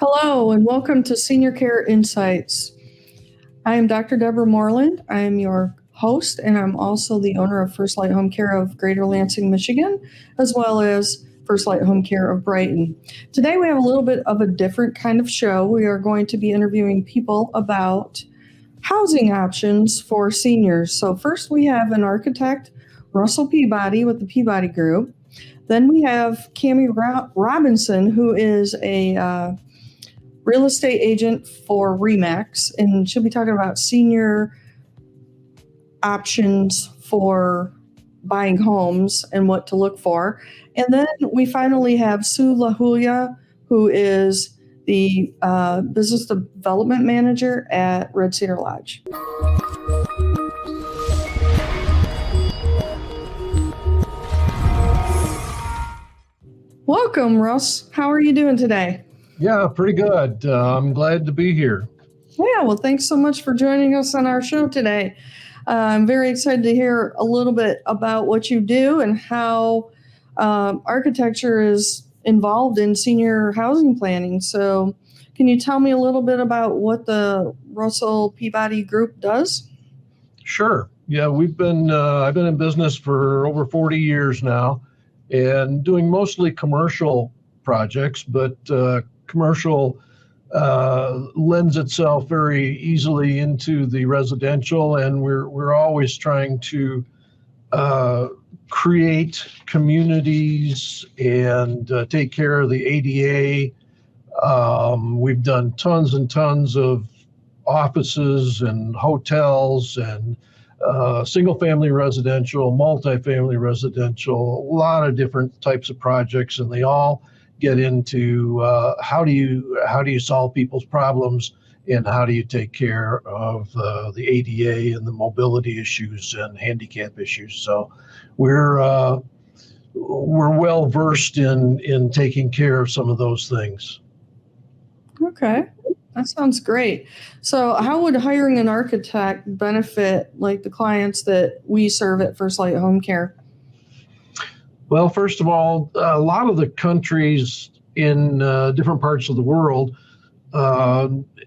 Hello, and welcome to Senior Care Insights. I am Dr. Deborah Moerland. I am your host, and I'm also the owner of First Light Home Care of Greater Lansing, Michigan, as well as First Light Home Care of Brighton. Today, we have a little bit of a different kind of show. We are going to be interviewing people about housing options for seniors. So, first, we have an architect, Russell Peabody, with the Peabody Group. Then we have Cammi Robinson, who is a real estate agent for RE/MAX, and she'll be talking about senior options for buying homes and what to look for. And then we finally have Sue LaHulia, who is the business development manager at Red Cedar Lodge. Welcome, Russ. How are you doing today? Yeah, pretty good. I'm glad to be here. Yeah, well, thanks so much for joining us on our show today. I'm very excited to hear a little bit about what you do and how architecture is involved in senior housing planning. So can you tell me a little bit about what the Russell Peabody Group does? Sure. Yeah, I've been in business for over 40 years now and doing mostly commercial projects, but commercial lends itself very easily into the residential, and we're always trying to create communities and take care of the ADA. We've done tons and tons of offices and hotels and single-family residential, multifamily residential, a lot of different types of projects, and they all get into how do you solve people's problems and how do you take care of the ADA and the mobility issues and handicap issues. So we're well versed in taking care of some of those things. Okay, that sounds great. So how would hiring an architect benefit like the clients that we serve at First Light Home Care? Well, first of all, a lot of the countries in different parts of the world,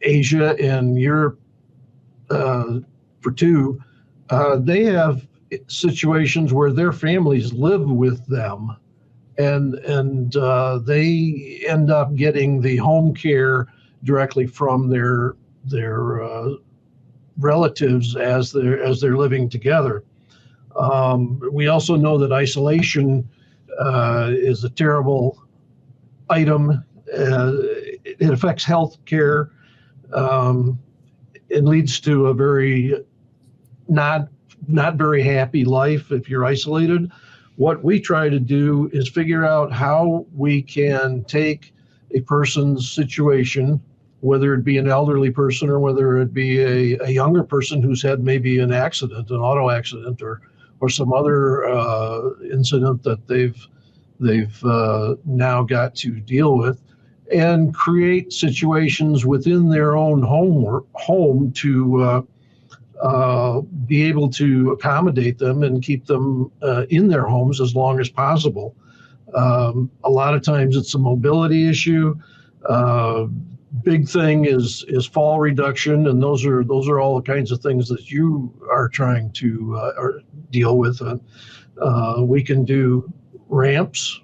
Asia and Europe for two, they have situations where their families live with them, and they end up getting the home care directly from their relatives as they're living together. We also know that isolation is a terrible item. It affects health care. It leads to a very not very happy life if you're isolated. What we try to do is figure out how we can take a person's situation, whether it be an elderly person or whether it be a younger person who's had maybe an accident, an auto accident, or some other incident that they've now got to deal with, and create situations within their own home to be able to accommodate them and keep them in their homes as long as possible. A lot of times it's a mobility issue. Big thing is fall reduction, and those are all the kinds of things that you are trying to deal with. We can do ramps.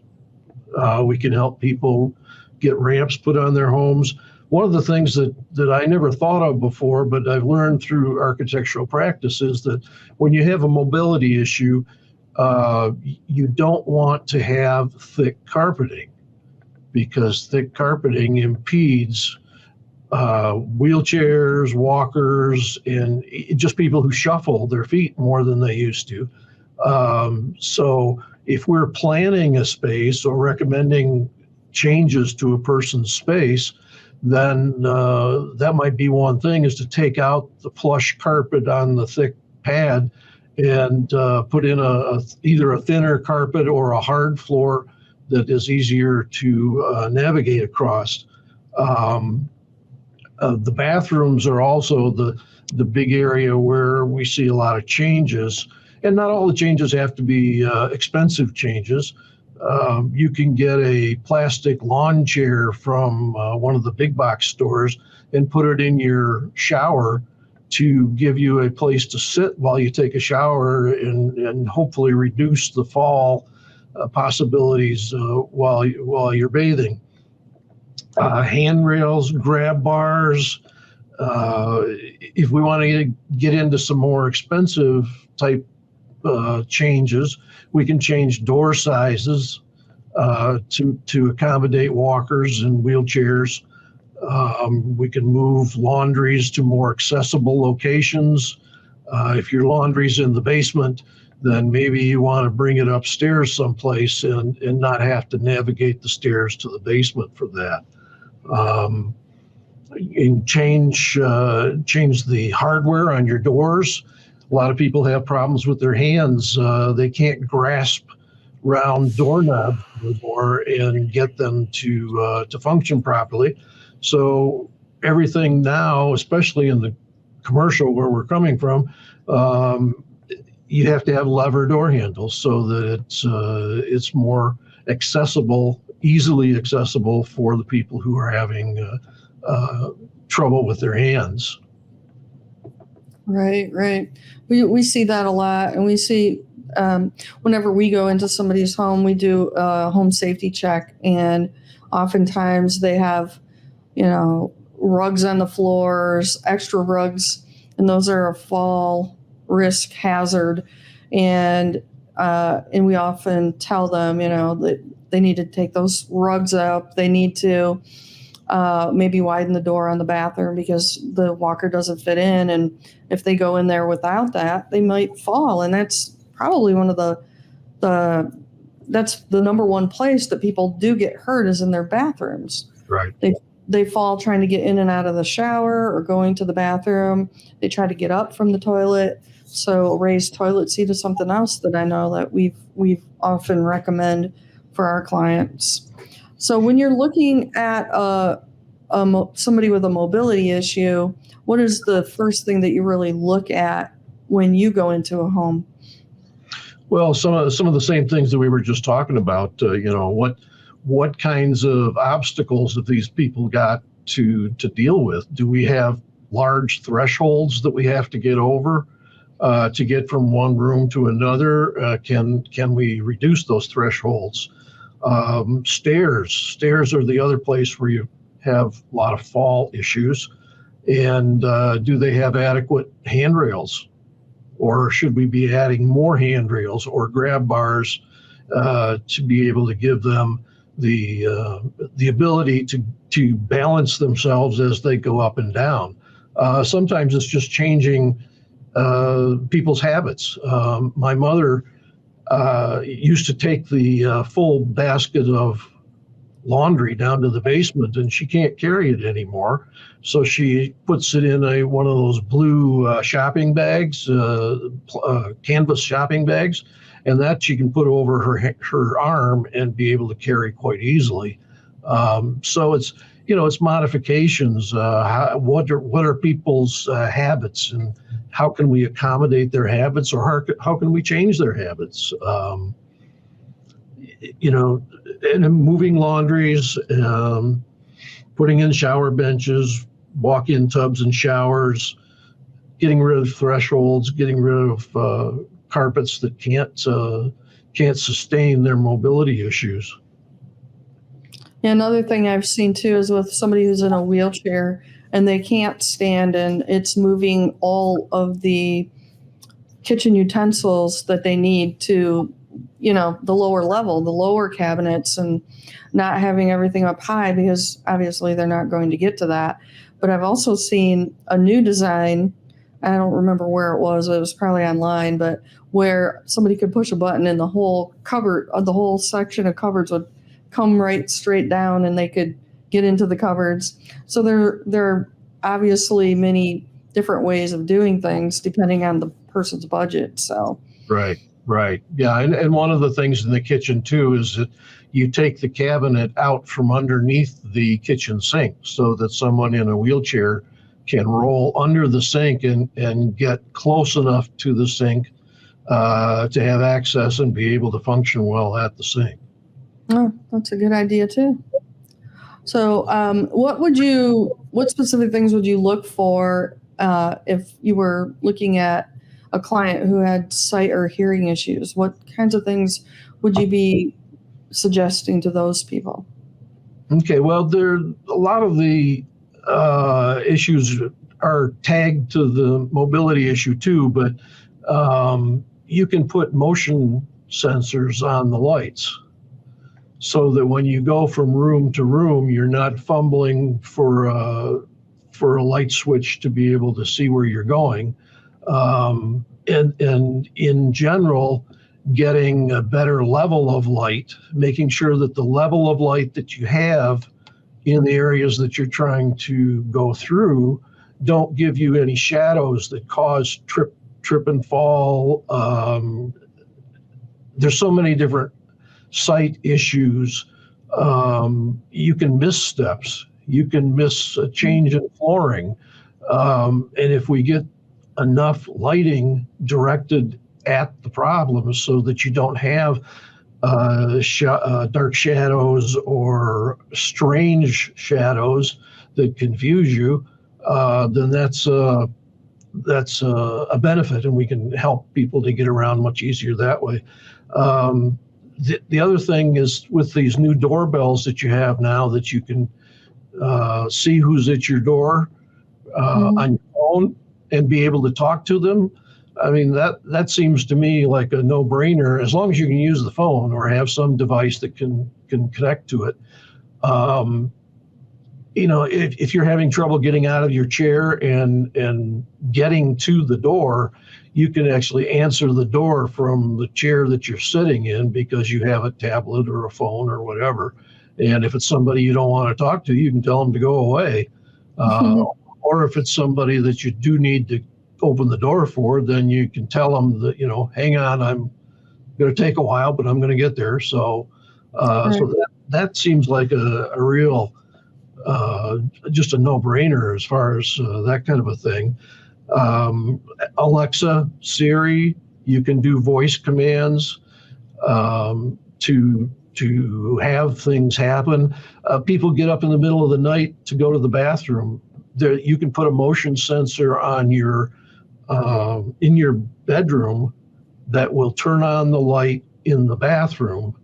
We can help people get ramps put on their homes. One of the things that I never thought of before, but I've learned through architectural practice, is that when you have a mobility issue, you don't want to have thick carpeting, because thick carpeting impedes wheelchairs, walkers, and just people who shuffle their feet more than they used to. So if we're planning a space or recommending changes to a person's space, then that might be one thing, is to take out the plush carpet on the thick pad and put in either a thinner carpet or a hard floor that is easier to navigate across. The bathrooms are also the big area where we see a lot of changes, and not all the changes have to be expensive changes. You can get a plastic lawn chair from one of the big box stores and put it in your shower to give you a place to sit while you take a shower and hopefully reduce the fall possibilities while you're bathing. Handrails, grab bars. If we want to get into some more expensive type changes, we can change door sizes to accommodate walkers and wheelchairs. We can move laundries to more accessible locations. If your laundry's in the basement, then maybe you want to bring it upstairs someplace and not have to navigate the stairs to the basement for that. And change the hardware on your doors. A lot of people have problems with their hands. They can't grasp round doorknobs anymore and get them to function properly. So everything now, especially in the commercial where we're coming from, you have to have lever door handles so that it's more accessible, easily accessible for the people who are having trouble with their hands. Right, right. We see that a lot, and we see whenever we go into somebody's home, we do a home safety check, and oftentimes they have, rugs on the floors, extra rugs, and those are a fall risk hazard, and we often tell them, that they need to take those rugs up. They need to maybe widen the door on the bathroom because the walker doesn't fit in. And if they go in there without that, they might fall. And that's probably one of that's the number one place that people do get hurt is in their bathrooms. Right. They fall trying to get in and out of the shower or going to the bathroom. They try to get up from the toilet. So a raised toilet seat is something else that I know that we've often recommend for our clients. So when you're looking at somebody with a mobility issue, what is the first thing that you really look at when you go into a home? Well, some of the same things that we were just talking about. What kinds of obstacles have these people got to deal with? Do we have large thresholds that we have to get over to get from one room to another? Can we reduce those thresholds? Stairs are the other place where you have a lot of fall issues. And do they have adequate handrails? Or should we be adding more handrails or grab bars to be able to give them the ability to balance themselves as they go up and down? Sometimes it's just changing people's habits. My mother used to take the full basket of laundry down to the basement, and she can't carry it anymore. So she puts it in one of those blue shopping bags, canvas shopping bags, and that she can put over her arm and be able to carry quite easily. So it's modifications. What are people's habits, and how can we accommodate their habits, or how can we change their habits? And moving laundries, putting in shower benches, walk-in tubs and showers, getting rid of thresholds, getting rid of carpets that can't sustain their mobility issues. Yeah, another thing I've seen too is with somebody who's in a wheelchair and they can't stand, and it's moving all of the kitchen utensils that they need to, the lower level, the lower cabinets, and not having everything up high because obviously they're not going to get to that. But I've also seen a new design. I don't remember where it was probably online, but where somebody could push a button and the whole cupboard, the whole section of cupboards would come right straight down and they could get into the cupboards. So there are obviously many different ways of doing things depending on the person's budget. So Right. Yeah. And one of the things in the kitchen too is that you take the cabinet out from underneath the kitchen sink so that someone in a wheelchair can roll under the sink and get close enough to the sink to have access and be able to function well at the sink. Oh, that's a good idea too. So, what specific things would you look for if you were looking at a client who had sight or hearing issues? What kinds of things would you be suggesting to those people? Okay, well, there a lot of the issues are tagged to the mobility issue too, but you can put motion sensors on the lights so that when you go from room to room, you're not fumbling for a light switch to be able to see where you're going. And in general, getting a better level of light, making sure that the level of light that you have in the areas that you're trying to go through don't give you any shadows that cause trip and fall. There's so many different sight issues. You can miss steps. You can miss a change in flooring. And if we get enough lighting directed at the problem so that you don't have dark shadows or strange shadows that confuse you, then that's a benefit, and we can help people to get around much easier that way. The other thing is with these new doorbells that you have now that you can see who's at your door Mhm. on your phone and be able to talk to them. I mean, that seems to me like a no-brainer as long as you can use the phone or have some device that can connect to it. Um, if you're having trouble getting out of your chair and getting to the door, you can actually answer the door from the chair that you're sitting in because you have a tablet or a phone or whatever. And if it's somebody you don't want to talk to, you can tell them to go away. Uh, or if it's somebody that you do need to open the door for, then you can tell them that, hang on, I'm going to take a while, but I'm going to get there. So, Right. so that seems like a real uh, just a no-brainer as far as that kind of a thing. Um, Alexa, Siri, you can do voice commands to have things happen. People get up in the middle of the night to go to the bathroom. There, you can put a motion sensor on your in your bedroom that will turn on the light in the bathroom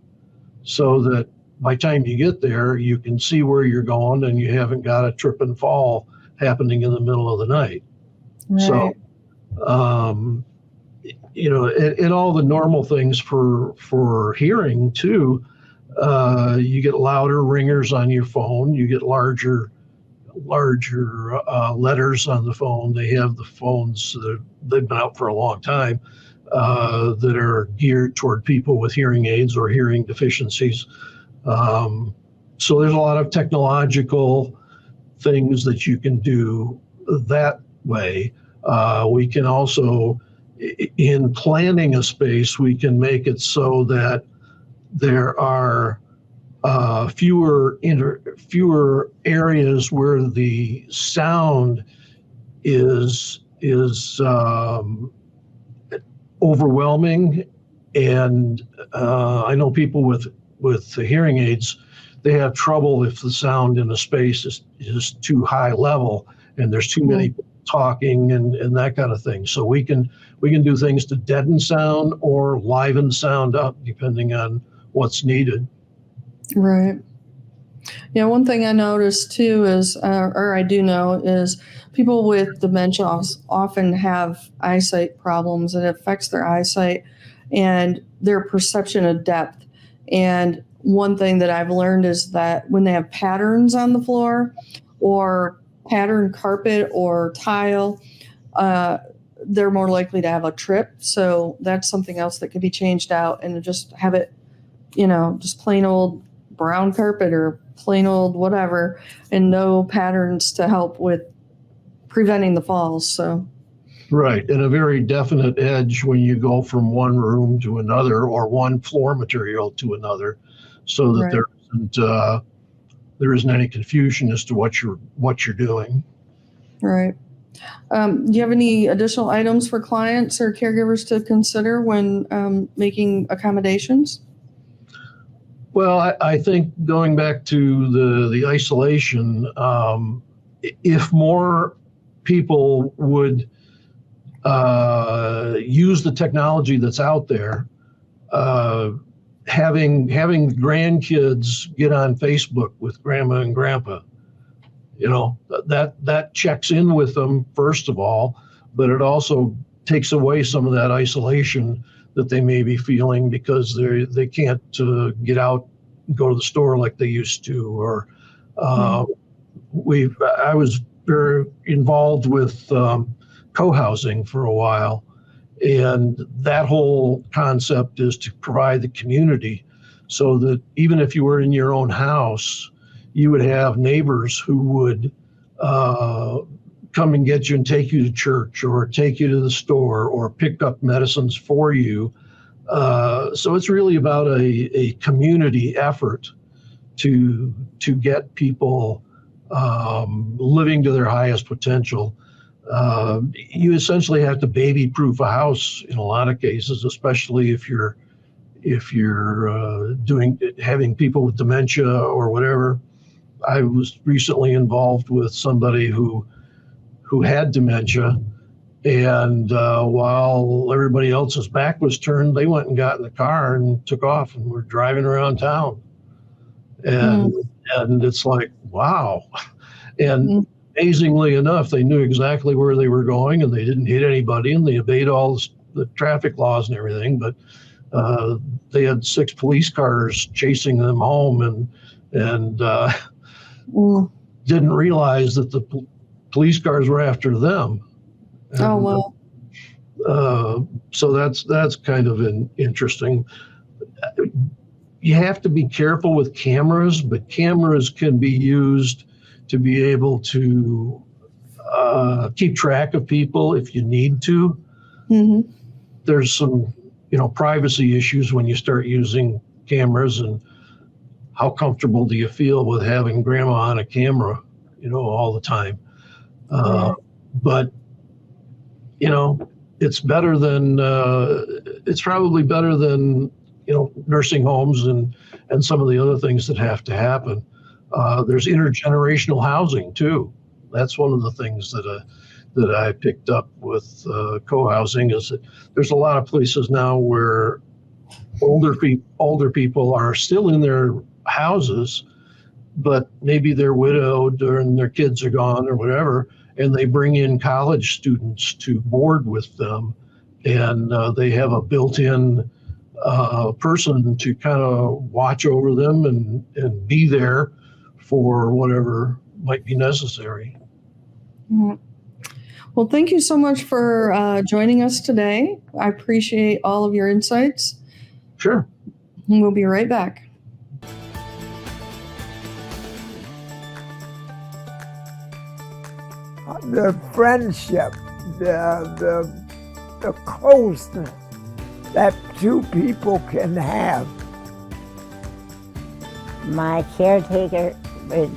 so that by the time you get there, you can see where you're going and you haven't got a trip and fall happening in the middle of the night. So, Right. um, and all the normal things for hearing too. You get louder ringers on your phone. You get larger letters on the phone. They have the phones that they've been out for a long time that are geared toward people with hearing aids or hearing deficiencies. So there's a lot of technological things that you can do that way. We can also, in planning a space, we can make it so that there are fewer areas where the sound is overwhelming. And I know people with the hearing aids, they have trouble if the sound in a space is too high level and there's too many people talking and that kind of thing. So we can do things to deaden sound or liven sound up depending on what's needed. Right. Yeah, one thing I noticed too is, or I do know, is people with dementia often have eyesight problems, and it affects their eyesight and their perception of depth. And one thing that I've learned is that when they have patterns on the floor or patterned carpet or tile, uh, they're more likely to have a trip. So that's something else that could be changed out and just have it, just plain old brown carpet or plain old whatever, and no patterns to help with preventing the falls. So, Right, and a very definite edge when you go from one room to another or one floor material to another, so that right, there isn't any confusion as to what you're doing. right. Do you have any additional items for clients or caregivers to consider when making accommodations? Well, I think going back to the isolation, if more people would use the technology that's out there, uh, having grandkids get on Facebook with grandma and grandpa, that checks in with them first of all, but it also takes away some of that isolation that they may be feeling because they can't get out and go to the store like they used to. Or I was very involved with co-housing for a while, and that whole concept is to provide the community so that even if you were in your own house, you would have neighbors who would come and get you and take you to church or take you to the store or pick up medicines for you. So it's really about a community effort to get people living to their highest potential. You essentially have to baby-proof a house in a lot of cases, especially if you're having people with dementia or whatever. I was recently involved with somebody who had dementia, and while everybody else's back was turned, they went and got in the car and took off and were driving around town. And it's like, wow. And amazingly enough, they knew exactly where they were going, and they didn't hit anybody, and they obeyed all the traffic laws and everything. But they had 6 police cars chasing them home, and didn't realize that the police cars were after them. And, Oh, well. So that's kind of interesting. You have to be careful with cameras, but cameras can be used to be able to keep track of people if you need to. Mm-hmm. There's some, privacy issues when you start using cameras, and how comfortable do you feel with having grandma on a camera, all the time. But, it's better than, it's probably better than, nursing homes and some of the other things that have to happen. There's intergenerational housing too. That's one of the things that I picked up with co-housing, is that there's a lot of places now where older people are still in their houses, but maybe they're widowed and their kids are gone or whatever, and they bring in college students to board with them, and they have a built-in person to kind of watch over them and be there for whatever might be necessary. Well, thank you so much for joining us today. I appreciate all of your insights. Sure. And we'll be right back. The friendship, the closeness that 2 people can have. My caretaker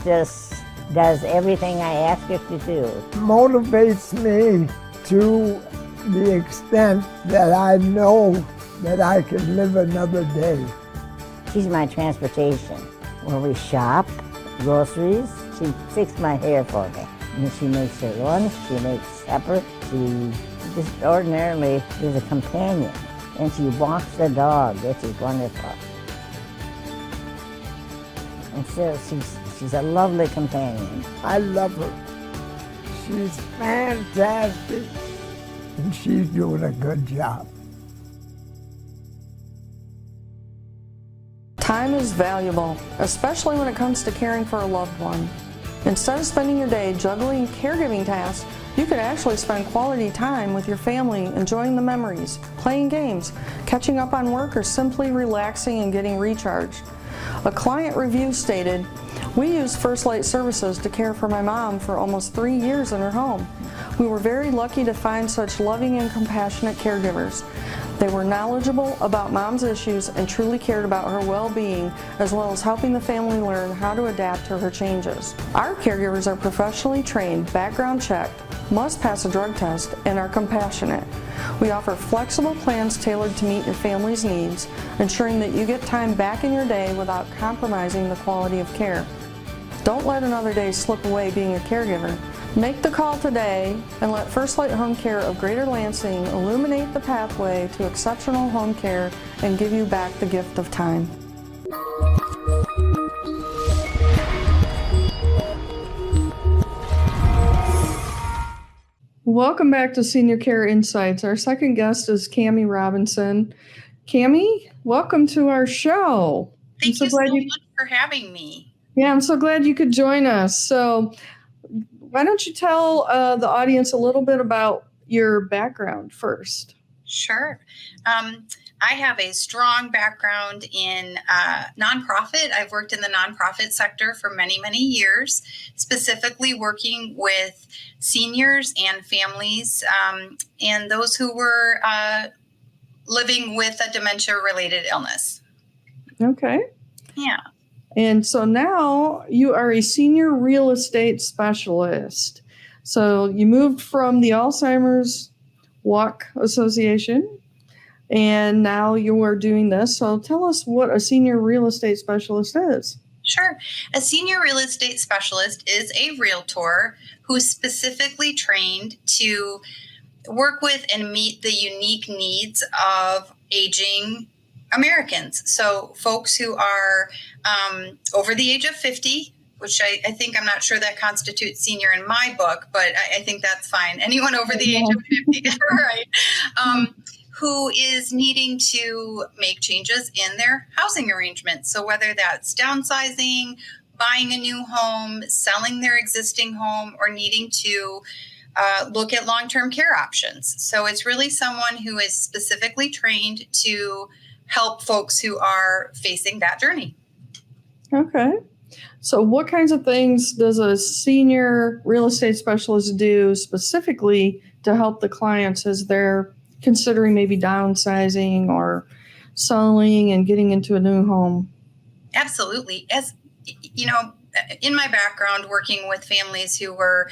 just does everything I ask her to do. Motivates me to the extent that I know that I can live another day. She's my transportation. When we shop, groceries, she fixes my hair for me. And she makes her lunch, she makes supper. She just ordinarily is a companion. And she walks the dog, which is wonderful. And so she's a lovely companion. I love her. She's fantastic, and she's doing a good job. Time is valuable, especially when it comes to caring for a loved one. Instead of spending your day juggling caregiving tasks, you could actually spend quality time with your family, enjoying the memories, playing games, catching up on work, or simply relaxing and getting recharged. A client review stated, "We used First Light Services to care for my mom for almost 3 years in her home. We were very lucky to find such loving and compassionate caregivers. They were knowledgeable about mom's issues and truly cared about her well-being, as well as helping the family learn how to adapt to her changes. Our caregivers are professionally trained, background checked, must pass a drug test, and are compassionate. We offer flexible plans tailored to meet your family's needs, ensuring that you get time back in your day without compromising the quality of care. Don't let another day slip away being a caregiver. Make the call today and let First Light Home Care of Greater Lansing illuminate the pathway to exceptional home care and give you back the gift of time. Welcome back to Senior Care Insights. Our second guest is Cammi Robinson. Cammi, welcome to our show. Thank you so much for having me. Yeah, I'm so glad you could join us. So why don't you tell the audience a little bit about your background first? Sure. I have a strong background in nonprofit. I've worked in the nonprofit sector for many, many years, specifically working with seniors and families and those who were living with a dementia-related illness. Okay. Yeah. And so now you are a senior real estate specialist. So you moved from the Alzheimer's Walk Association, and now you are doing this. So tell us what a senior real estate specialist is. Sure. A senior real estate specialist is a realtor who's specifically trained to work with and meet the unique needs of aging Americans. So folks who are over the age of 50, which I think, I'm not sure that constitutes senior in my book, but I think that's fine. Anyone over the age of 50, right? Who is needing to make changes in their housing arrangements. So whether that's downsizing, buying a new home, selling their existing home, or needing to look at long-term care options. So it's really someone who is specifically trained to help folks who are facing that journey. Okay. So what kinds of things does a senior real estate specialist do specifically to help the clients as they're considering maybe downsizing or selling and getting into a new home? Absolutely. As you know, in my background working with families who were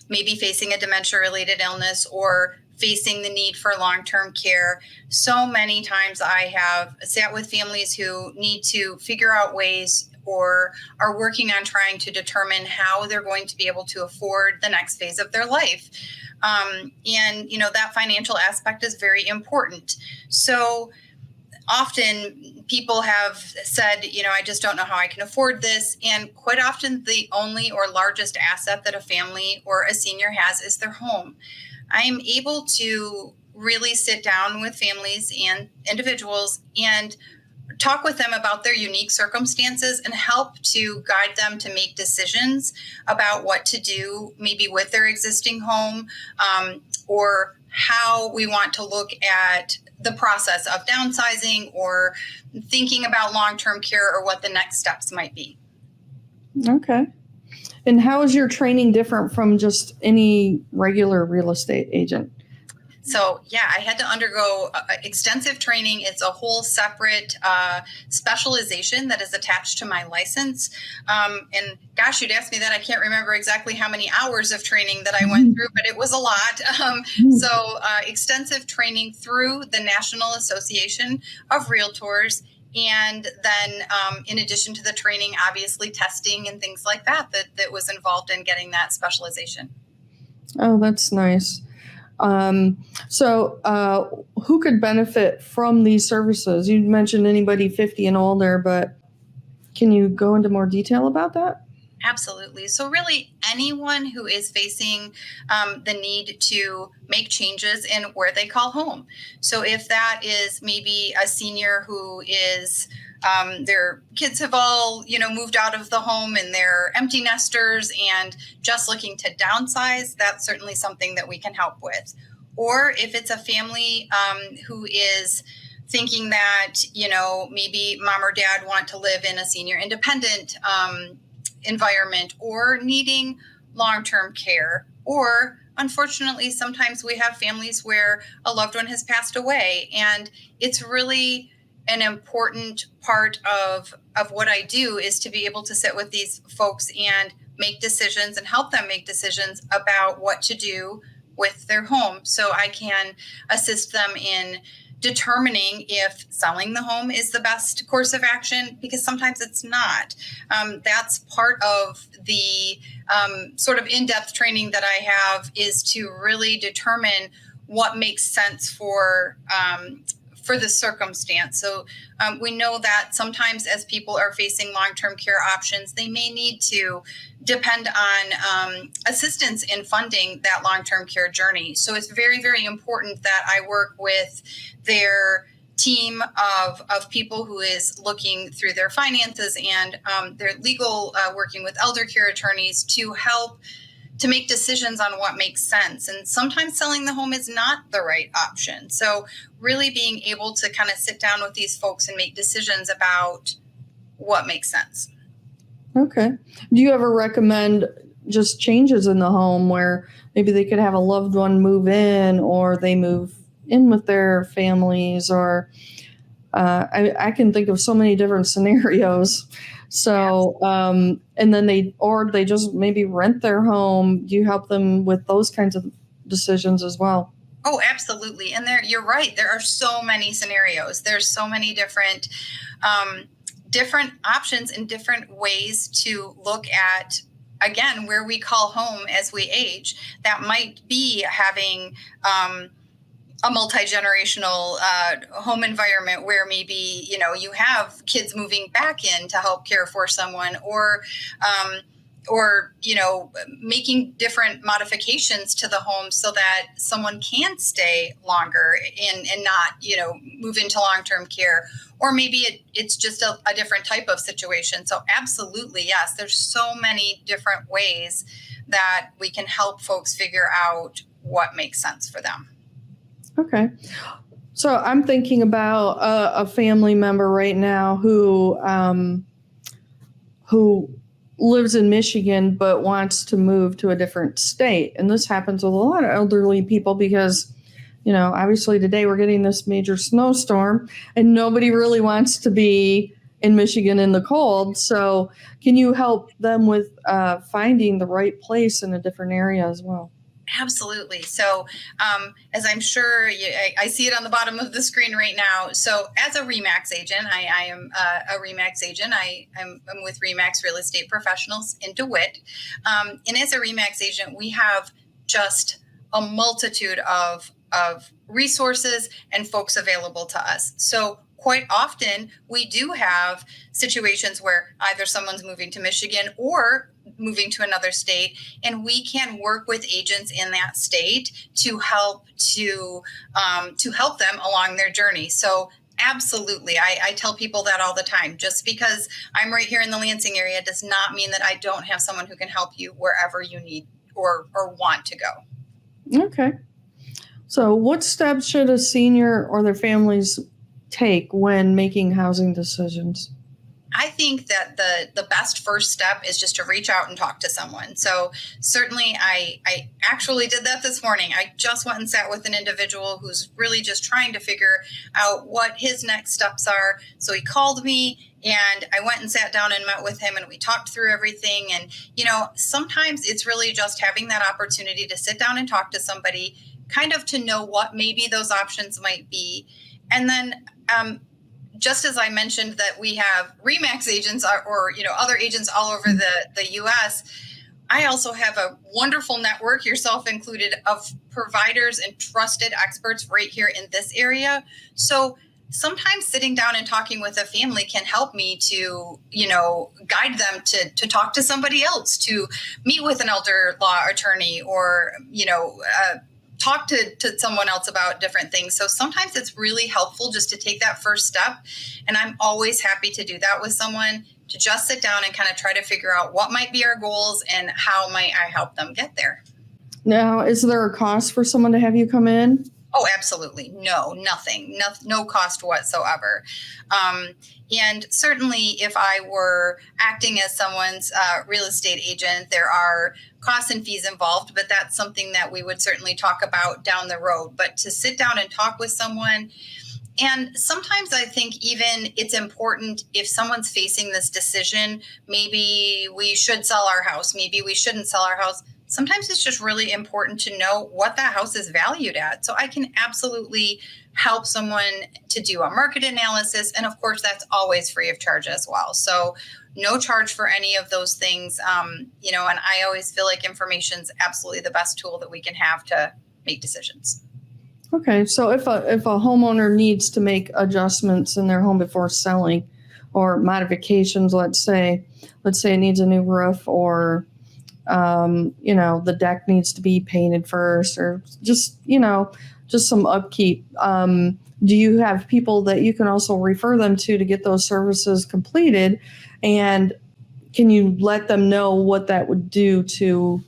maybe facing a dementia-related illness or facing the need for long-term care, so many times I have sat with families who need to figure out ways or are working on trying to determine how they're going to be able to afford the next phase of their life. And, you know, that financial aspect is very important. So often people have said, you know, I just don't know how I can afford this. And quite often the only or largest asset that a family or a senior has is their home. I am able to really sit down with families and individuals and talk with them about their unique circumstances and help to guide them to make decisions about what to do maybe with their existing home, or how we want to look at the process of downsizing or thinking about long-term care or what the next steps might be. Okay. And how is your training different from just any regular real estate agent? So, yeah, I had to undergo extensive training. It's a whole separate specialization that is attached to my license. And gosh, you'd ask me that. I can't remember exactly how many hours of training that I went through, but it was a lot. So extensive training through the National Association of Realtors. And then in addition to the training, obviously testing and things like that was involved in getting that specialization. Oh, that's nice. So who could benefit from these services? You mentioned anybody 50 and older, but can you go into more detail about that? Absolutely. So really anyone who is facing the need to make changes in where they call home. So if that is maybe a senior who is their kids have all, moved out of the home and they're empty nesters and just looking to downsize, that's certainly something that we can help with. Or if it's a family who is thinking that, maybe mom or dad want to live in a senior independent environment or needing long-term care, or unfortunately, sometimes we have families where a loved one has passed away, and it's really an important part of what I do is to be able to sit with these folks and make decisions and help them make decisions about what to do with their home. So I can assist them in determining if selling the home is the best course of action, because sometimes it's not. That's part of the sort of in-depth training that I have, is to really determine what makes sense for the circumstance. So we know that sometimes as people are facing long-term care options, they may need to depend on assistance in funding that long-term care journey. So it's very, very important that I work with their team of people who is looking through their finances and their legal, working with elder care attorneys to help to make decisions on what makes sense. And sometimes selling the home is not the right option. So really being able to kind of sit down with these folks and make decisions about what makes sense. Okay. Do you ever recommend just changes in the home where maybe they could have a loved one move in, or they move in with their families, or I can think of so many different scenarios. So, and then they just maybe rent their home. Do you help them with those kinds of decisions as well? Oh, absolutely. And you're right. There are so many scenarios. There's so many different options and different ways to look at, again, where we call home as we age. That might be having a multi-generational home environment where maybe, you have kids moving back in to help care for someone, or making different modifications to the home so that someone can stay longer and not, move into long-term care. Or maybe it's just a different type of situation. So absolutely, yes, there's so many different ways that we can help folks figure out what makes sense for them. Okay. So I'm thinking about a family member right now who lives in Michigan but wants to move to a different state. And this happens with a lot of elderly people because, obviously today we're getting this major snowstorm and nobody really wants to be in Michigan in the cold. So can you help them with finding the right place in a different area as well? Absolutely. So as I'm sure I see it on the bottom of the screen right now. So as a RE/MAX agent, I am a RE/MAX agent. I'm with RE/MAX Real Estate Professionals in Dewitt. And as a RE/MAX agent, we have just a multitude of resources and folks available to us. So quite often we do have situations where either someone's moving to Michigan or moving to another state, and we can work with agents in that state to help them along their journey. So absolutely, I tell people that all the time. Just because I'm right here in the Lansing area does not mean that I don't have someone who can help you wherever you need or want to go. Okay. So what steps should a senior or their families take when making housing decisions? I think that the best first step is just to reach out and talk to someone. So certainly I actually did that this morning. I just went and sat with an individual who's really just trying to figure out what his next steps are. So he called me and I went and sat down and met with him and we talked through everything. And, sometimes it's really just having that opportunity to sit down and talk to somebody, kind of to know what maybe those options might be. And then, just as I mentioned that we have RE/MAX agents or other agents all over the U.S., I also have a wonderful network, yourself included, of providers and trusted experts right here in this area. So sometimes sitting down and talking with a family can help me to, guide them to talk to somebody else, to meet with an elder law attorney, or, talk to someone else about different things. So sometimes it's really helpful just to take that first step. And I'm always happy to do that with someone, to just sit down and kind of try to figure out what might be our goals and how might I help them get there. Now, is there a cost for someone to have you come in? Oh, absolutely. No, nothing, no cost whatsoever. And certainly if I were acting as someone's real estate agent, there are costs and fees involved, but that's something that we would certainly talk about down the road. But to sit down and talk with someone And sometimes I think even it's important if someone's facing this decision, maybe we should sell our house, maybe we shouldn't sell our house. Sometimes it's just really important to know what that house is valued at. So I can absolutely help someone to do a market analysis. And of course, that's always free of charge as well. So no charge for any of those things. And I always feel like information is absolutely the best tool that we can have to make decisions. Okay, so if a homeowner needs to make adjustments in their home before selling, or modifications, let's say it needs a new roof, or the deck needs to be painted first, or just some upkeep. Do you have people that you can also refer them to get those services completed? And can you let them know what that would do to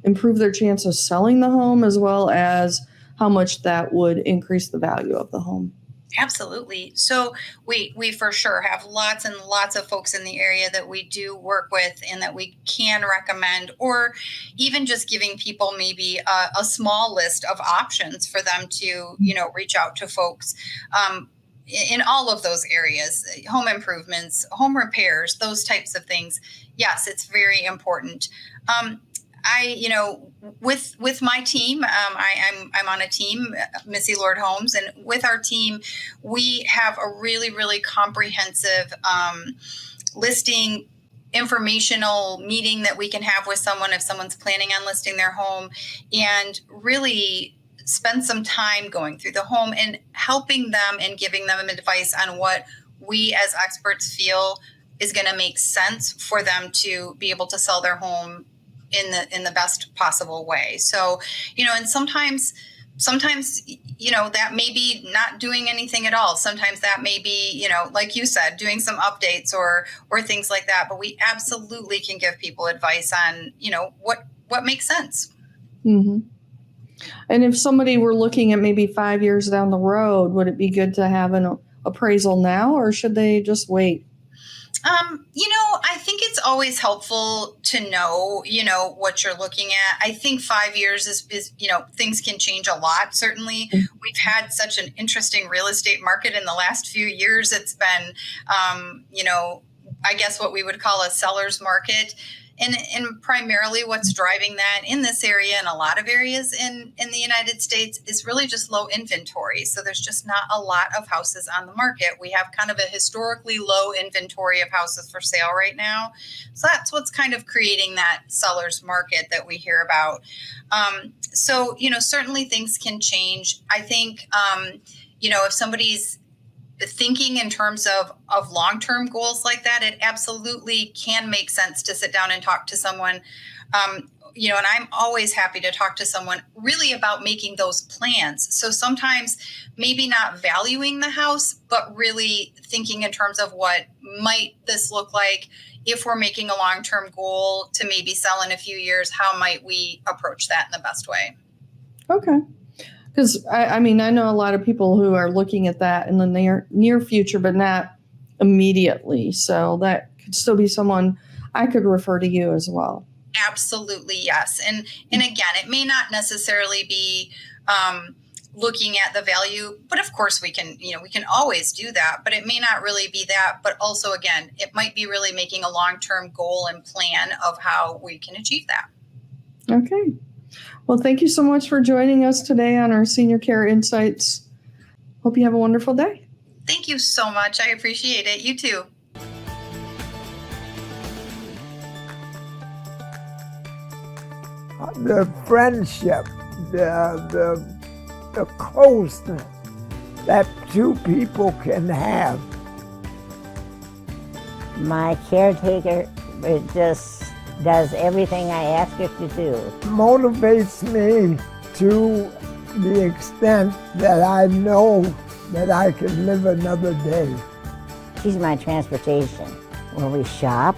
improve their chance of selling the home, as well as how much that would increase the value of the home? Absolutely. So we for sure have lots and lots of folks in the area that we do work with and that we can recommend, or even just giving people maybe a small list of options for them to, reach out to folks in all of those areas, home improvements, home repairs, those types of things. Yes, it's very important. With my team, I'm on a team, Missy Lord Homes, and with our team, we have a really, really comprehensive listing informational meeting that we can have with someone if someone's planning on listing their home, and really spend some time going through the home and helping them and giving them advice on what we as experts feel is going to make sense for them to be able to sell their home in the best possible way. So, and sometimes, that may be not doing anything at all. Sometimes that may be, like you said, doing some updates or things like that. But we absolutely can give people advice on, what makes sense. Mm-hmm. And if somebody were looking at maybe 5 years down the road, would it be good to have an appraisal now, or should they just wait? I think it's always helpful to know, what you're looking at. I think 5 years is things can change a lot. Certainly, we've had such an interesting real estate market in the last few years. It's been, I guess what we would call a seller's market. And primarily what's driving that in this area and a lot of areas in the United States is really just low inventory. So there's just not a lot of houses on the market. We have kind of a historically low inventory of houses for sale right now. So that's what's kind of creating that seller's market that we hear about. So certainly things can change. I think, if somebody's thinking in terms of long-term goals like that, it absolutely can make sense to sit down and talk to someone. And I'm always happy to talk to someone really about making those plans. So sometimes maybe not valuing the house, but really thinking in terms of what might this look like if we're making a long-term goal to maybe sell in a few years. How might we approach that in the best way? Okay. Because, I know a lot of people who are looking at that in the near future, but not immediately. So that could still be someone I could refer to you as well. Absolutely, yes. And again, it may not necessarily be looking at the value, but of course we can always do that, but it may not really be that. But also, again, it might be really making a long-term goal and plan of how we can achieve that. Okay. Well, thank you so much for joining us today on our Senior Care Insights. Hope you have a wonderful day. Thank you so much. I appreciate it. You too. The friendship, the closeness that two people can have. My caretaker just does everything I ask her to do. Motivates me to the extent that I know that I can live another day. She's my transportation. When we shop,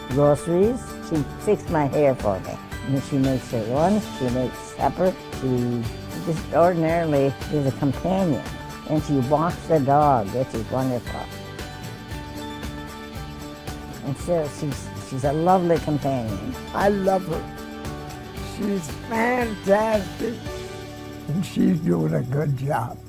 groceries, she fixed my hair for me. And she makes her lunch, she makes supper, she just ordinarily is a companion. And she walks the dog, which is wonderful. And so she's a lovely companion. I love her. She's fantastic, and she's doing a good job.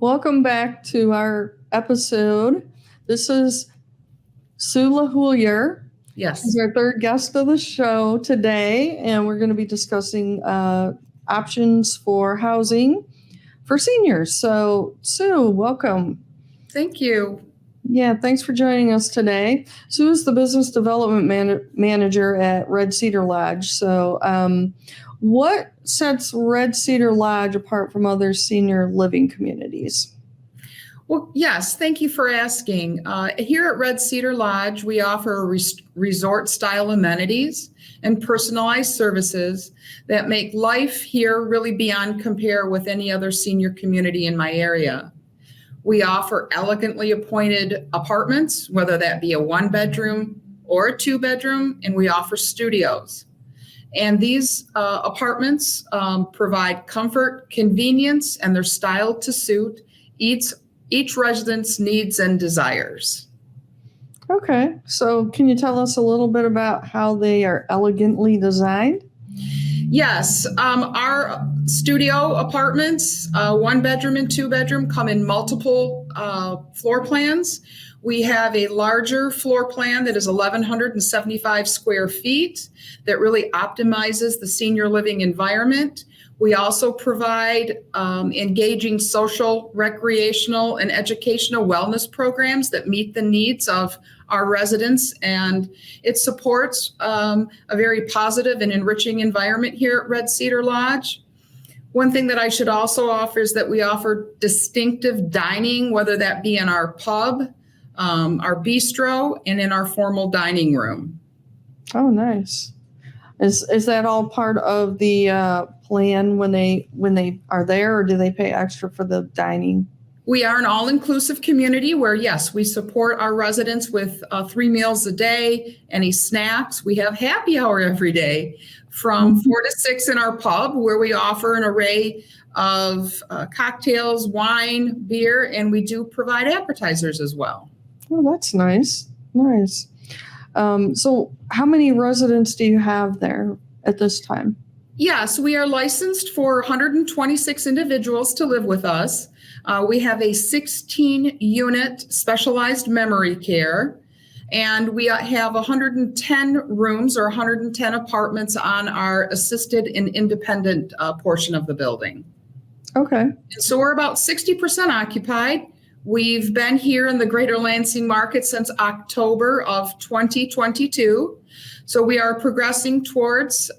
Welcome back to our episode. This is Sue LaHoulier. Yes. She's our third guest of the show today, and we're going to be discussing options for housing for seniors. So, Sue, welcome. Thank you. Yeah, thanks for joining us today. Sue is the business development manager at Red Cedar Lodge. So, what sets Red Cedar Lodge apart from other senior living communities? Well, yes, thank you for asking. Here at Red Cedar Lodge, we offer resort-style amenities and personalized services that make life here really beyond compare with any other senior community in my area. We offer elegantly appointed apartments, whether that be a one-bedroom or a two-bedroom, and we offer studios. And these apartments provide comfort, convenience, and they're styled to suit each resident's needs and desires. Okay, so can you tell us a little bit about how they are elegantly designed? Yes, our studio apartments, one bedroom and two bedroom, come in multiple floor plans. We have a larger floor plan that is 1,175 square feet that really optimizes the senior living environment. We also provide engaging social, recreational, and educational wellness programs that meet the needs of our residents, and it supports a very positive and enriching environment here at Red Cedar Lodge. One thing that I should also offer is that we offer distinctive dining, whether that be in our pub, our bistro, and in our formal dining room. Oh, nice. Is that all part of the plan when they are there, or do they pay extra for the dining? We are an all-inclusive community where, yes, we support our residents with 3 meals a day, any snacks. We have happy hour every day from 4 to 6 in our pub, where we offer an array of cocktails, wine, beer, and we do provide appetizers as well. Oh, that's nice. Nice. So how many residents do you have there at this time? Yes, we are licensed for 126 individuals to live with us. We have a 16-unit specialized memory care, and we have 110 rooms or 110 apartments on our assisted and independent portion of the building. Okay. So we're about 60% occupied. We've been here in the Greater Lansing market since October of 2022. So we are progressing towards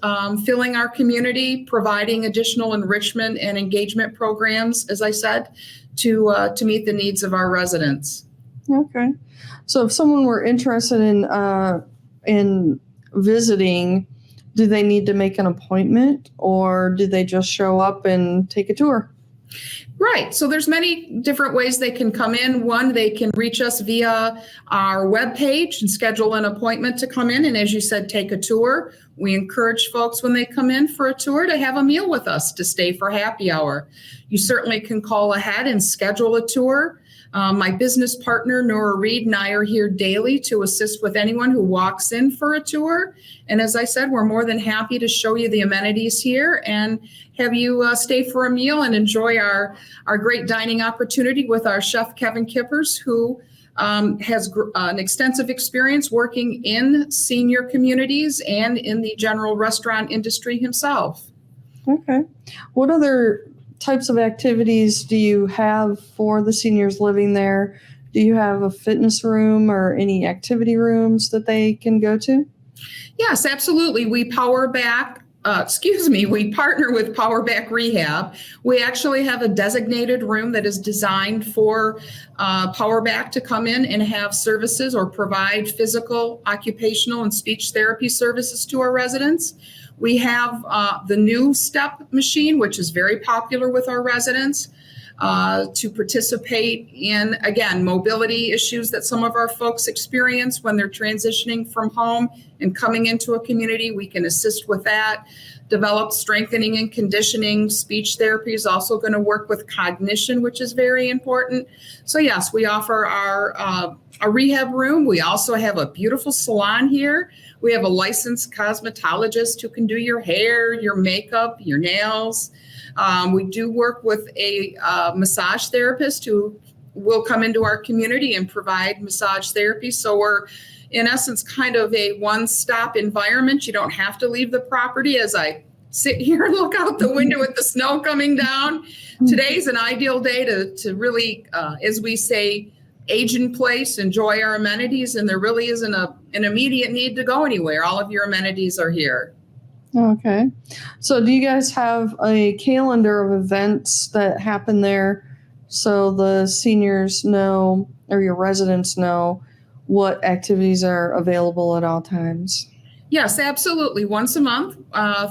filling our community, providing additional enrichment and engagement programs, as I said, to meet the needs of our residents. Okay. So if someone were interested in visiting, do they need to make an appointment, or do they just show up and take a tour? Right. So there's many different ways they can come in. One, they can reach us via our webpage and schedule an appointment to come in. And as you said, take a tour. We encourage folks when they come in for a tour to have a meal with us, to stay for happy hour. You certainly can call ahead and schedule a tour. My business partner, Nora Reed, and I are here daily to assist with anyone who walks in for a tour. And as I said, we're more than happy to show you the amenities here and have you stay for a meal and enjoy our great dining opportunity with our chef, Kevin Kippers, who has an extensive experience working in senior communities and in the general restaurant industry himself. Okay. What other types of activities do you have for the seniors living there? Do you have a fitness room or any activity rooms that they can go to? Yes, absolutely. We partner with Power Back Rehab. We actually have a designated room that is designed for Power Back to come in and have services or provide physical, occupational, and speech therapy services to our residents. We have the new STEP machine, which is very popular with our residents, to participate in, again, mobility issues that some of our folks experience when they're transitioning from home and coming into a community. We can assist with that. Develop strengthening and conditioning. Speech therapy is also going to work with cognition, which is very important. So yes, we offer a rehab room. We also have a beautiful salon here. We have a licensed cosmetologist who can do your hair, your makeup, your nails. We do work with a massage therapist who will come into our community and provide massage therapy. So we're, in essence, kind of a one-stop environment. You don't have to leave the property. As I sit here and look out the window with the snow coming down, today's an ideal day to really, as we say, age in place, enjoy our amenities, and there really isn't an immediate need to go anywhere. All of your amenities are here. Okay. So do you guys have a calendar of events that happen there so the seniors know, or your residents know, what activities are available at all times? Yes, absolutely. Once a month,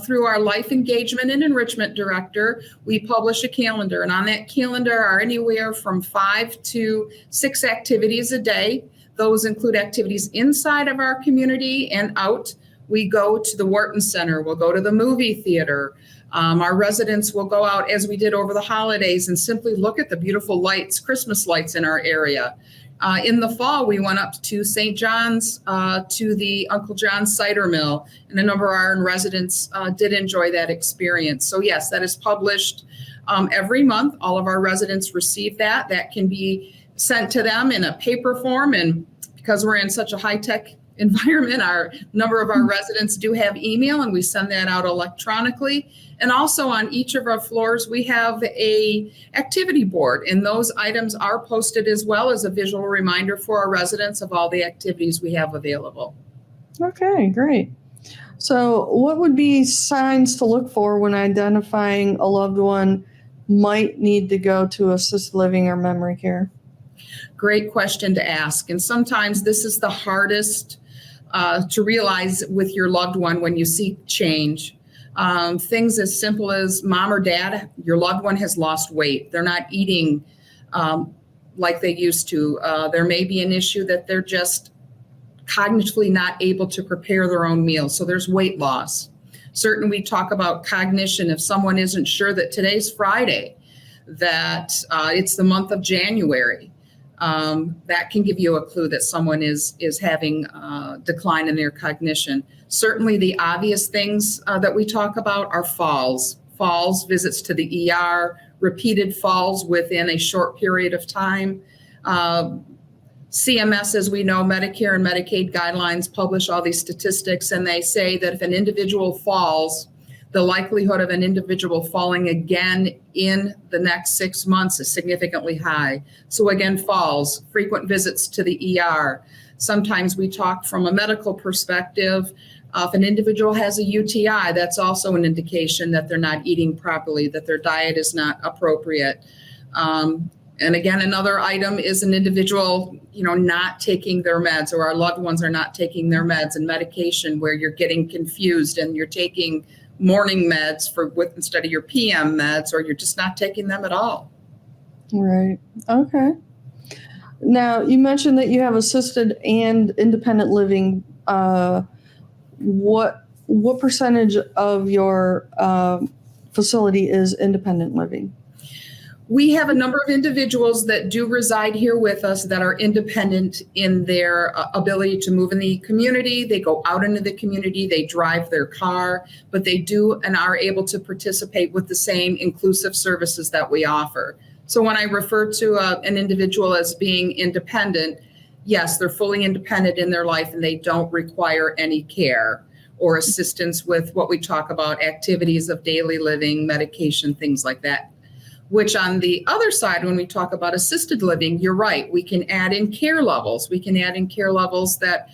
through our Life Engagement and Enrichment Director, we publish a calendar. And on that calendar are anywhere from 5 to 6 activities a day. Those include activities inside of our community and out. We go to the Wharton Center. We'll go to the movie theater. Our residents will go out, as we did over the holidays, and simply look at the beautiful lights, Christmas lights in our area. In the fall, we went up to St. John's, to the Uncle John's Cider Mill, and a number of our residents did enjoy that experience. So yes, that is published every month. All of our residents receive that. That can be sent to them in a paper form, and because we're in such a high-tech environment, our number of our residents do have email, and we send that out electronically. And also on each of our floors, we have a activity board, and those items are posted as well as a visual reminder for our residents of all the activities we have available. Okay, great. So what would be signs to look for when identifying a loved one might need to go to assisted living or memory care? Great question to ask. And sometimes this is the hardest to realize with your loved one when you see change. Things as simple as mom or dad, your loved one has lost weight. They're not eating like they used to. There may be an issue that they're just cognitively not able to prepare their own meals. So there's weight loss. Certainly we talk about cognition. If someone isn't sure that today's Friday, that it's the month of January, that can give you a clue that someone is having a decline in their cognition. Certainly the obvious things that we talk about are falls, visits to the ER, repeated falls within a short period of time. CMS, as we know, Medicare and Medicaid guidelines publish all these statistics, and they say that if an individual falls, the likelihood of an individual falling again in the next 6 months is significantly high. So again, falls, frequent visits to the ER. Sometimes we talk from a medical perspective. If an individual has a UTI, that's also an indication that they're not eating properly, that their diet is not appropriate. And again, another item is an individual, not taking their meds, or our loved ones are not taking their meds and medication, where you're getting confused and you're taking morning meds instead of your PM meds, or you're just not taking them at all. Right. Okay. Now, you mentioned that you have assisted and independent living. What percentage of your facility is independent living? We have a number of individuals that do reside here with us that are independent in their ability to move in the community. They go out into the community, they drive their car, but they do and are able to participate with the same inclusive services that we offer. So when I refer to an individual as being independent, yes, they're fully independent in their life and they don't require any care or assistance with what we talk about, activities of daily living, medication, things like that. Which on the other side, when we talk about assisted living, you're right, we can add in care levels. We can add in care levels that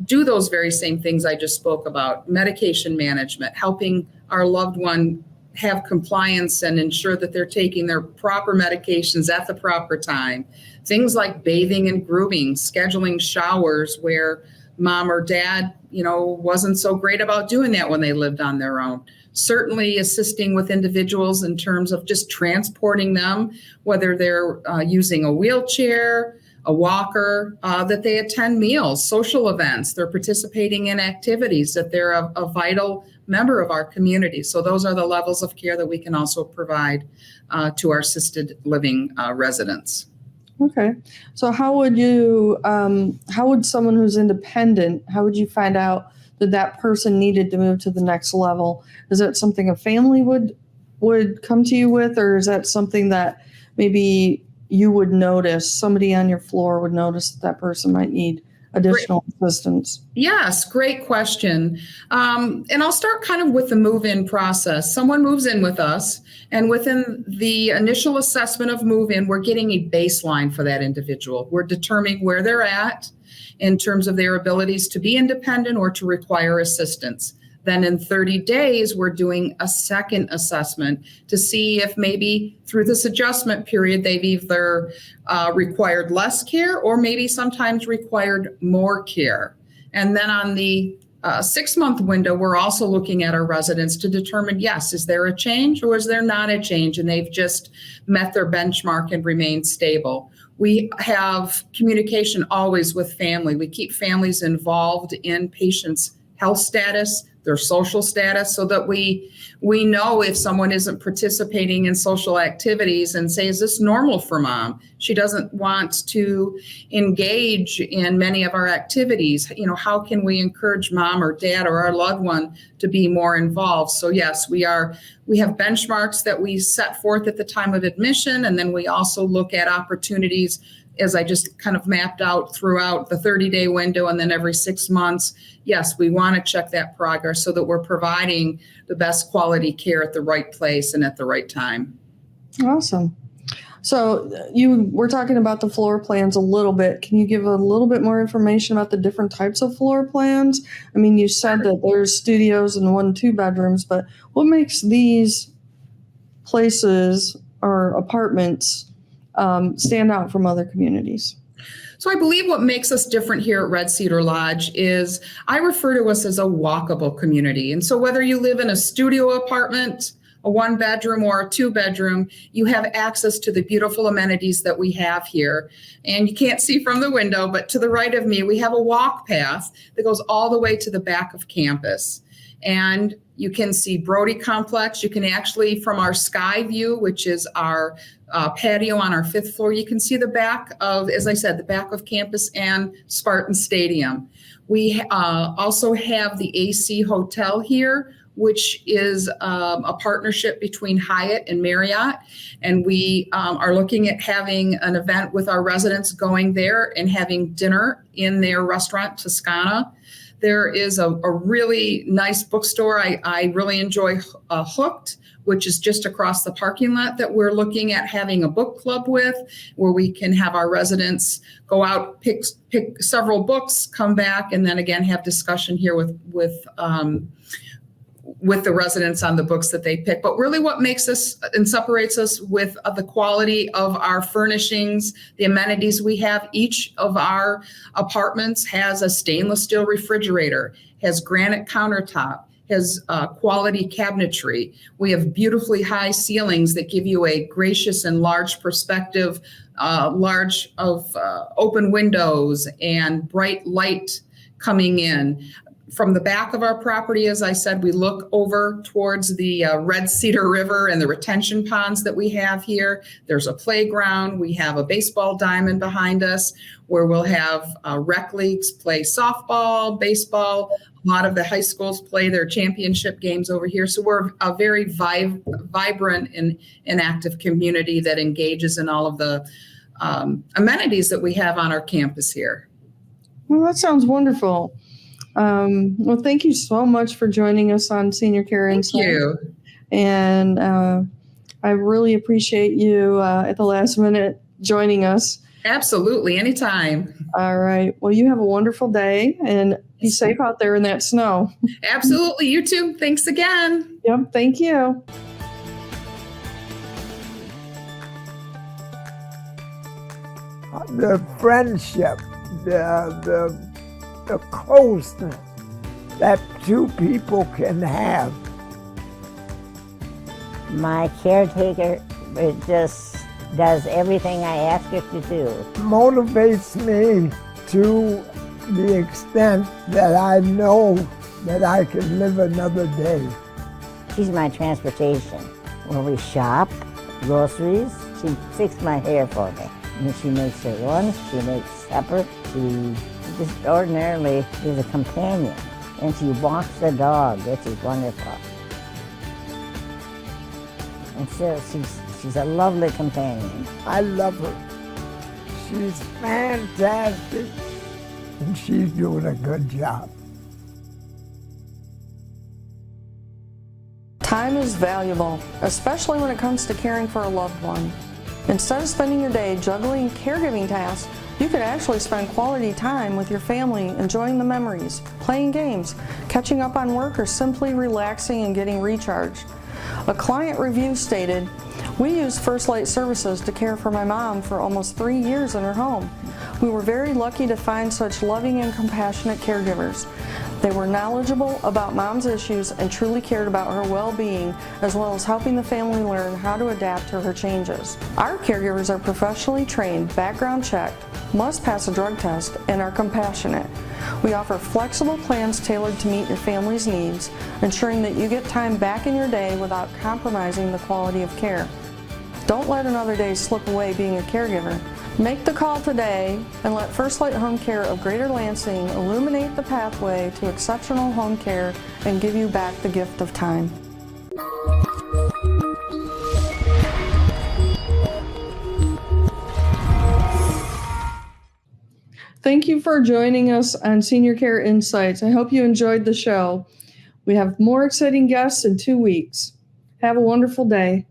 do those very same things I just spoke about, medication management, helping our loved one have compliance and ensure that they're taking their proper medications at the proper time. Things like bathing and grooming, scheduling showers where mom or dad, wasn't so great about doing that when they lived on their own. Certainly assisting with individuals in terms of just transporting them, whether they're using a wheelchair, a walker, that they attend meals, social events, they're participating in activities, that they're a vital member of our community. So those are the levels of care that we can also provide to our assisted living residents. Okay. So how would someone who's independent, how would you find out that person needed to move to the next level? Is that something a family would would come to you with, or is that something that maybe you would notice, somebody on your floor would notice that person might need additional assistance? Yes, great question. And I'll start kind of with the move-in process. Someone moves in with us, and within the initial assessment of move-in, we're getting a baseline for that individual. We're determining where they're at in terms of their abilities to be independent or to require assistance. Then in 30 days, we're doing a second assessment to see if maybe through this adjustment period, they've either required less care or maybe sometimes required more care. And then on the 6-month window, we're also looking at our residents to determine, yes, is there a change or is there not a change? And they've just met their benchmark and remained stable. We have communication always with family. We keep families involved in patients' health status, their social status, so that we know if someone isn't participating in social activities and say, is this normal for mom? She doesn't want to engage in many of our activities. How can we encourage mom or dad or our loved one to be more involved? So yes, we have benchmarks that we set forth at the time of admission, and then we also look at opportunities as I just kind of mapped out throughout the 30-day window, and then every 6 months. Yes, we want to check that progress so that we're providing the best quality care at the right place and at the right time. Awesome. So we're talking about the floor plans a little bit. Can you give a little bit more information about the different types of floor plans? I mean, you said that there's studios and 1-2 bedrooms, but what makes these places or apartments stand out from other communities? So I believe what makes us different here at Red Cedar Lodge is I refer to us as a walkable community. And so whether you live in a studio apartment, a 1-bedroom or a 2-bedroom, you have access to the beautiful amenities that we have here. And you can't see from the window, but to the right of me, we have a walk path that goes all the way to the back of campus. And you can see Brody Complex. You can actually, from our sky view, which is our patio on our 5th floor, you can see the back of, as I said, the back of campus and Spartan Stadium. We also have the AC Hotel here, which is a partnership between Hyatt and Marriott. And we are looking at having an event with our residents going there and having dinner in their restaurant, Toscana. There is a really nice bookstore. I really enjoy Hooked, which is just across the parking lot, that we're looking at having a book club with, where we can have our residents go out, pick several books, come back, and then again have discussion here with the residents on the books that they pick. But really what makes us and separates us with the quality of our furnishings, the amenities we have. Each of our apartments has a stainless steel refrigerator, has granite countertop, has quality cabinetry. We have beautifully high ceilings that give you a gracious and large perspective, open windows and bright light coming in. From the back of our property, as I said, we look over towards the Red Cedar River and the retention ponds that we have here. There's a playground. We have a baseball diamond behind us where we'll have rec leagues play softball, baseball. A lot of the high schools play their championship games over here. So we're a very vibrant and active community that engages in all of the amenities that we have on our campus here. Well, that sounds wonderful. Well, thank you so much for joining us on Senior Care Insight. Thank you. And I really appreciate you at the last minute joining us. Absolutely. Anytime. All right. Well, you have a wonderful day and be safe out there in that snow. Absolutely. You too. Thanks again. Yep. Thank you. The friendship, the closeness that two people can have. My caretaker just does everything I ask her to do. Motivates me to the extent that I know that I can live another day. She's my transportation. When we shop, groceries, she fixes my hair for me. And she makes her lunch, she makes supper, she just ordinarily is a companion. And she walks the dog, which is wonderful. And so she's a lovely companion. I love her. She's fantastic, and she's doing a good job. Time is valuable, especially when it comes to caring for a loved one. Instead of spending your day juggling caregiving tasks, you could actually spend quality time with your family, enjoying the memories, playing games, catching up on work, or simply relaxing and getting recharged. A client review stated, "We used First Light Services to care for my mom for almost 3 years in her home. We were very lucky to find such loving and compassionate caregivers. They were knowledgeable about mom's issues and truly cared about her well-being, as well as helping the family learn how to adapt to her changes. Our caregivers are professionally trained, background checked, must pass a drug test, and are compassionate. We offer flexible plans tailored to meet your family's needs, ensuring that you get time back in your day without compromising the quality of care. Don't let another day slip away being a caregiver. Make the call today and let First Light Home Care of Greater Lansing illuminate the pathway to exceptional home care and give you back the gift of time." Thank you for joining us on Senior Care Insights. I hope you enjoyed the show. We have more exciting guests in 2 weeks. Have a wonderful day.